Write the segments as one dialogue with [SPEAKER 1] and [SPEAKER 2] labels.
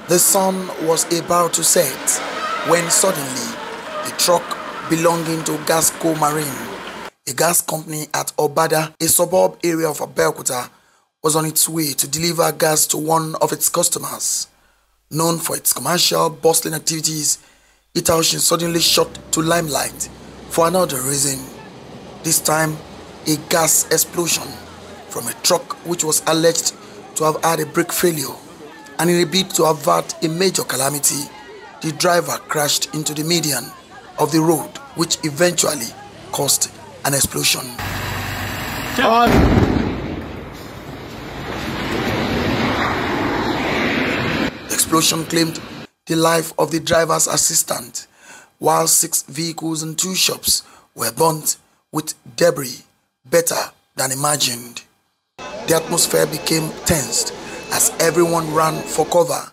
[SPEAKER 1] The sun was about to set when suddenly a truck belonging to Gasco Marine, a gas company at Obada, a suburb area of Abeokuta, was on its way to deliver gas to one of its customers. Known for its commercial bustling activities, Itaoshin suddenly shot to limelight for another reason. This time, a gas explosion from a truck which was alleged to have had a brake failure, and in a bid to avert a major calamity, the driver crashed into the median of the road, which eventually caused an explosion. The explosion claimed the life of the driver's assistant, while 6 vehicles and 2 shops were burnt with debris better than imagined. The atmosphere became tensed as everyone ran for cover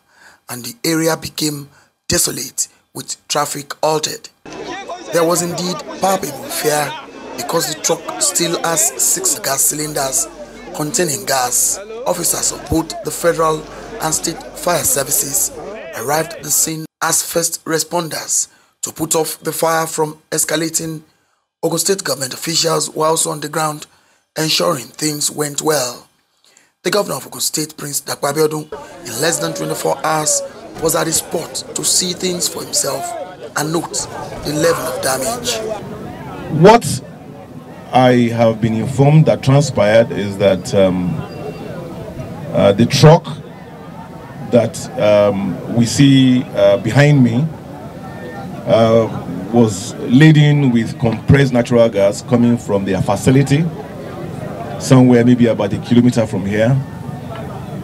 [SPEAKER 1] and the area became desolate with traffic halted. There was indeed palpable fear because the truck still has 6 gas cylinders containing gas. Officers of both the federal and state fire services arrived at the scene as first responders to put off the fire from escalating. Ogun State government officials were also on the ground, ensuring things went well. The governor of Ogun State, Prince Abeokuta, in less than 24 hours, was at the spot to see things for himself and note the level of damage.
[SPEAKER 2] What I have been informed that transpired is that the truck that we see behind me was laden with compressed natural gas coming from their facility, somewhere maybe about 1 kilometer from here.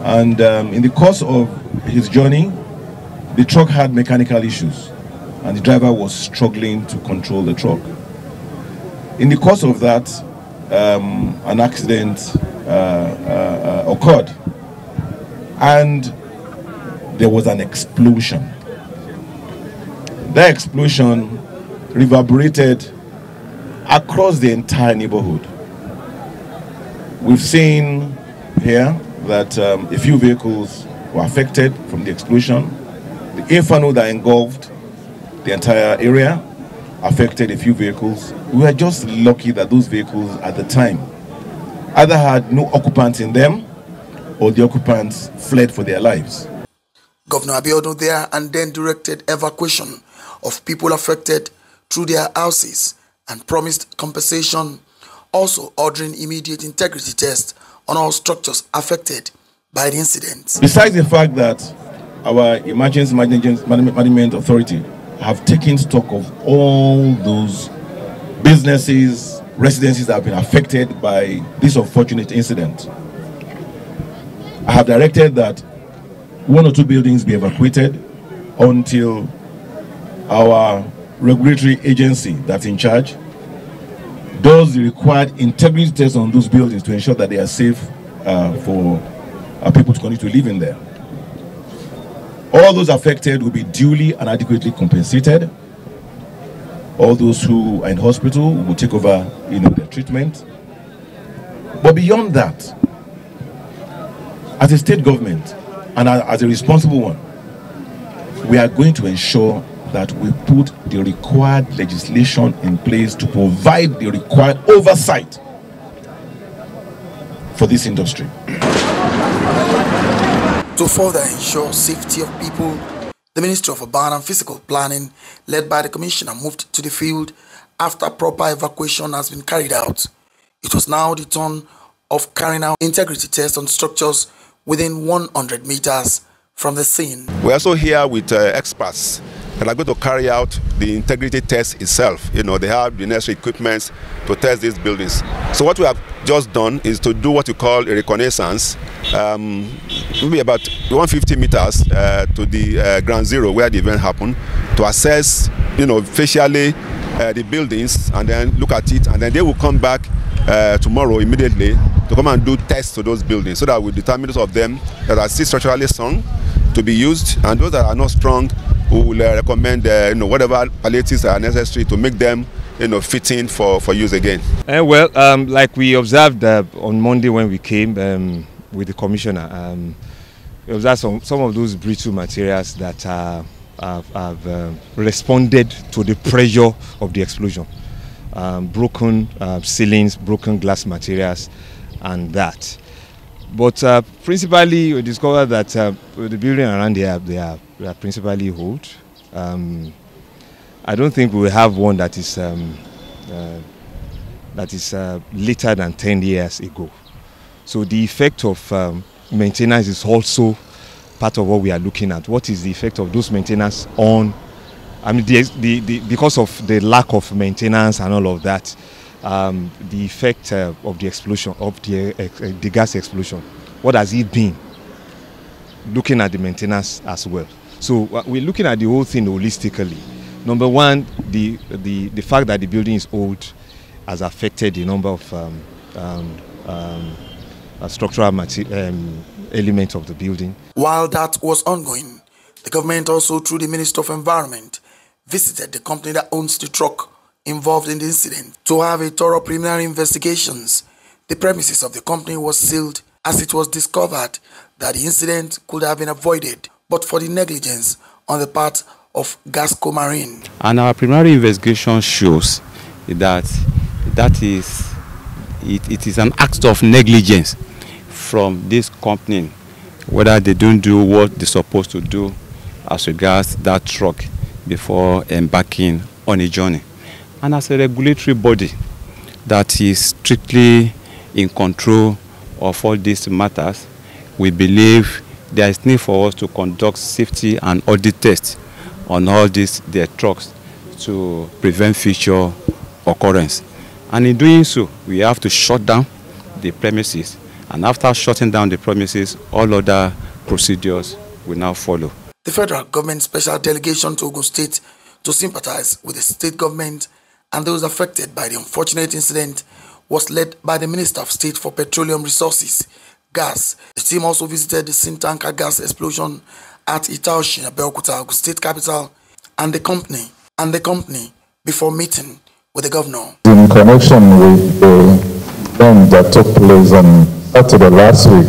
[SPEAKER 2] And in the course of his journey, the truck had mechanical issues and the driver was struggling to control the truck. In the course of that, an accident occurred and there was an explosion. That explosion reverberated across the entire neighborhood. We've seen here that a few vehicles were affected from the explosion. The inferno that engulfed the entire area affected a few vehicles. We were just lucky that those vehicles at the time either had no occupants in them or the occupants fled for their lives.
[SPEAKER 1] Governor Abeokuta there and then directed evacuation of people affected through their houses and promised compensation, also ordering immediate integrity tests on all structures affected by the incident.
[SPEAKER 2] Besides the fact that our Emergency Management Authority have taken stock of all those businesses, residences that have been affected by this unfortunate incident, I have directed that 1 or 2 buildings be evacuated until our regulatory agency that's in charge does the required integrity tests on those buildings to ensure that they are safe for people to continue to live in there. All those affected will be duly and adequately compensated. All those who are in hospital will take over, their treatment. But beyond that, as a state government and as a responsible one, we are going to ensure that we put the required legislation in place to provide the required oversight for this industry.
[SPEAKER 1] To further ensure safety of people, the Ministry of Urban and Physical Planning, led by the Commissioner, moved to the field after proper evacuation has been carried out. It was now the turn of carrying out integrity tests on structures within 100 meters from the scene.
[SPEAKER 3] We're also here with experts that are going to carry out the integrity test itself. They have the necessary equipment to test these buildings. So what we have just done is to do what we call a reconnaissance, maybe about 150 meters to the ground zero where the event happened, to assess, facially the buildings and then look at it, and then they will come back tomorrow immediately to come and do tests to those buildings so that we determine those of them that are still structurally strong to be used, and those that are not strong, we will recommend whatever palliatives are necessary to make them fitting for use again.
[SPEAKER 4] Like we observed on Monday when we came with the commissioner, It was that some of those brittle materials that have responded to the pressure of the explosion. Broken ceilings, broken glass materials, and that. But principally, we discovered that the building around here they are principally old. I don't think we will have one that is later than 10 years ago. So the effect of maintenance is also part of what we are looking at. What is the effect of those maintenance on? I mean, because of the lack of maintenance and all of that, the effect of the explosion, of the gas explosion, what has it been? Looking at the maintenance as well. So we're looking at the whole thing holistically. Number one, the fact that the building is old has affected the number of structural elements of the building.
[SPEAKER 1] While that was ongoing, the government also, through the Minister of Environment, visited the company that owns the truck involved in the incident to have a thorough preliminary investigations. The premises of the company was sealed as it was discovered that the incident could have been avoided but for the negligence on the part of Gasco Marine.
[SPEAKER 5] And our preliminary investigation shows that it is an act of negligence from this company, whether they don't do what they're supposed to do as regards that truck before embarking on a journey. And as a regulatory body that is strictly in control of all these matters, we believe there is need for us to conduct safety and audit tests on all their trucks to prevent future occurrence. And in doing so, we have to shut down the premises. And after shutting down the premises, all other procedures will now follow.
[SPEAKER 1] The federal government special delegation to Ogun State to sympathize with the state government and those affected by the unfortunate incident was led by the Minister of State for Petroleum Resources, Gas. The team also visited the Sin tanker gas explosion at Itaoshi, Abeokuta, Ogun State capital, and the company before meeting with the governor.
[SPEAKER 6] In connection with the event that took place on Saturday last week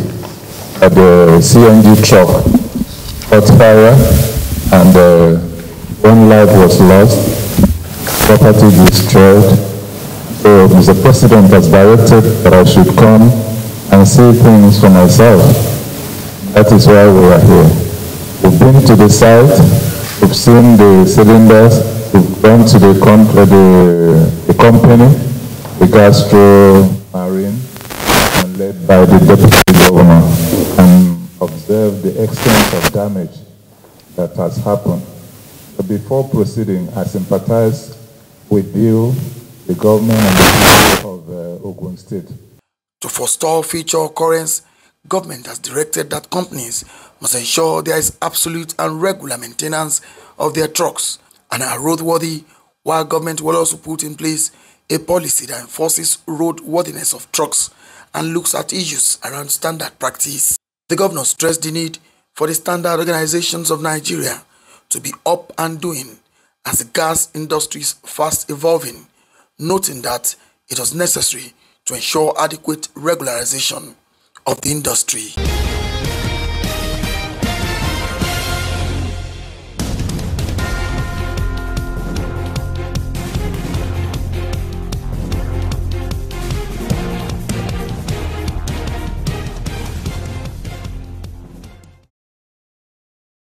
[SPEAKER 6] at the CNG truck, caught fire and one life was lost, property destroyed. So Mr. President has directed that I should come and see things for myself. That is why we are here. We've been to the site, we've seen the cylinders, we've gone to the company, the Gastro Marine, and led by the Deputy Governor, and observed the extent of damage that has happened. But before proceeding, I sympathize with you, the government, and the people of Ogun State.
[SPEAKER 1] To forestall future occurrence, government has directed that companies must ensure there is absolute and regular maintenance of their trucks and are roadworthy, while government will also put in place a policy that enforces roadworthiness of trucks and looks at issues around standard practice. The governor stressed the need for the standard organizations of Nigeria to be up and doing as the gas industry is fast evolving, noting that it was necessary to ensure adequate regularization of the industry.